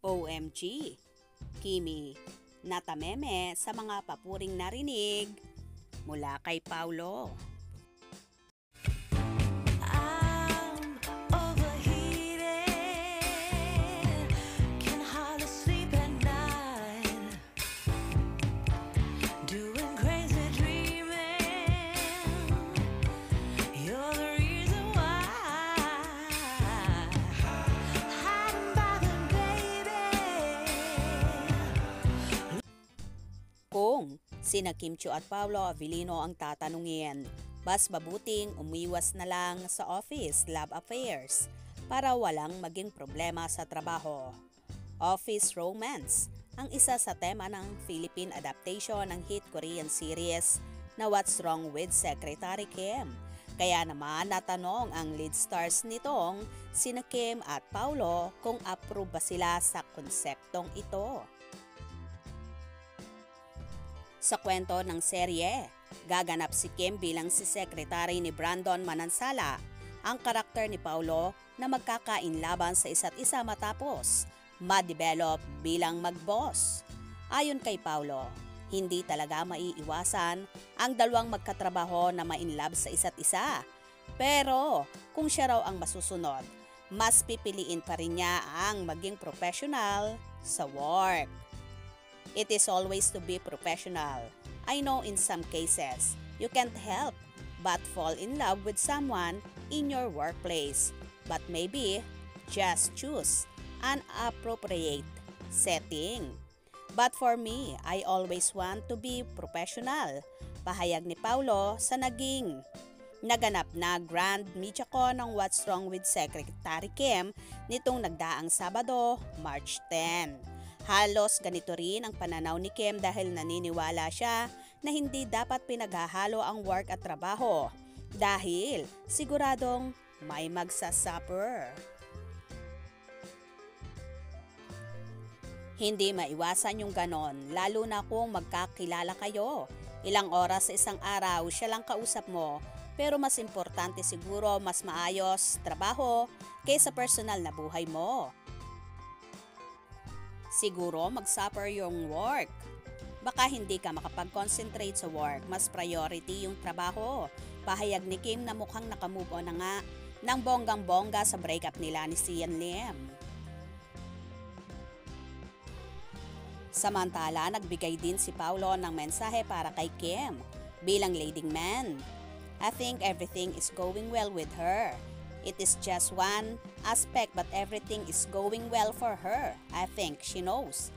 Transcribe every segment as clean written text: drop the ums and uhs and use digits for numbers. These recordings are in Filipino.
OMG! Kimi, natameme sa mga papuring narinig mula kay Paulo. Kung sina Kim Chiu at Paolo Avellino ang tatanungin, mas mabuting umiwas na lang sa office love affairs para walang maging problema sa trabaho. Office romance ang isa sa tema ng Philippine adaptation ng hit Korean series na What's Wrong with Secretary Kim. Kaya naman natanong ang lead stars nitong sina Kim at Paolo kung approve ba sila sa konseptong ito. Sa kwento ng serye, gaganap si Kim bilang si sekretary ni Brandon Manansala, ang karakter ni Paulo na magkakainlaban sa isa't isa matapos ma-develop bilang mag-boss. Ayon kay Paulo, hindi talaga maiiwasan ang dalawang magkatrabaho na ma-inlove sa isa't isa. Pero kung siya raw ang masusunod, mas pipiliin pa rin niya ang maging professional sa work. It is always to be professional. I know in some cases, you can't help but fall in love with someone in your workplace. But maybe, just choose an appropriate setting. But for me, I always want to be professional. Pahayag ni Paulo sa naging naganap na Grand Mediacon ng What's Wrong with Secretary Kim nitong nagdaang Sabado, March 10. Halos ganito rin ang pananaw ni Kim dahil naniniwala siya na hindi dapat pinaghahalo ang work at trabaho dahil siguradong may magsasuffer. Hindi maiwasan yung ganon, lalo na kung magkakilala kayo. Ilang oras sa isang araw siya lang kausap mo, pero mas importante siguro mas maayos trabaho kaysa personal na buhay mo. Siguro mag-suffer yung work. Baka hindi ka makapag-concentrate sa work, mas priority yung trabaho. Pahayag ni Kim na mukhang nakamove on na nga ng bonggang-bongga sa breakup nila ni Sian Lim. Samantala, nagbigay din si Paulo ng mensahe para kay Kim bilang leading man. I think everything is going well with her. It is just one aspect but everything is going well for her. I think she knows.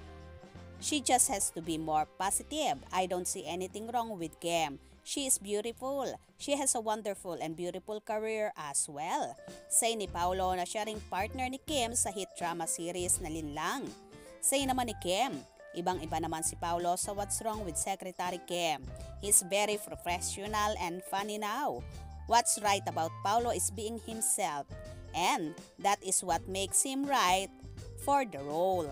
She just has to be more positive. I don't see anything wrong with Kim. She is beautiful. She has a wonderful and beautiful career as well. Say ni Paulo na siya ring partner ni Kim sa hit drama series na Linlang. Say naman ni Kim, ibang-iba naman si Paulo sa What's Wrong with Secretary Kim. He's very professional and funny now. What's right about Paulo is being himself, and that is what makes him right for the role.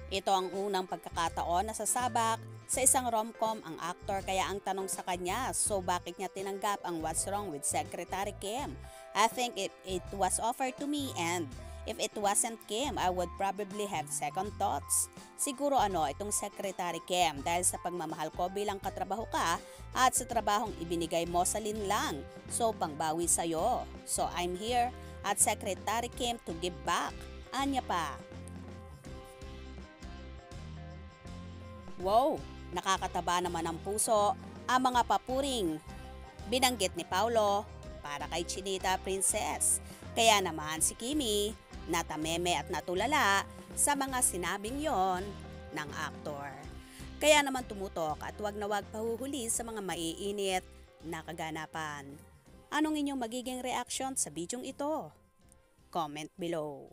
Ito ang unang pagkakataon na sasabak sa isang rom-com ang aktor, kaya ang tanong sa kanya, so bakit niya tinanggap ang What's Wrong with Secretary Kim? I think it was offered to me, and if it wasn't Kim, I would probably have second thoughts. Siguro itong Secretary Kim dahil sa pagmamahal ko bilang katrabaho ka at sa trabahong ibinigay mo sa Linlang. So pangbawi sa'yo. So I'm here at Secretary Kim to give back. Anya pa. Wow, nakakataba naman ang puso ang mga papuring binanggit ni Paulo para kay Chinita Princess. Kaya naman si Kimi natameme at natulala sa mga sinabing yon ng aktor. Kaya naman tumutok at wag na wag pahuhuli sa mga maiinit na kaganapan. Anong inyong magiging reaction sa bidyong ito? Comment below.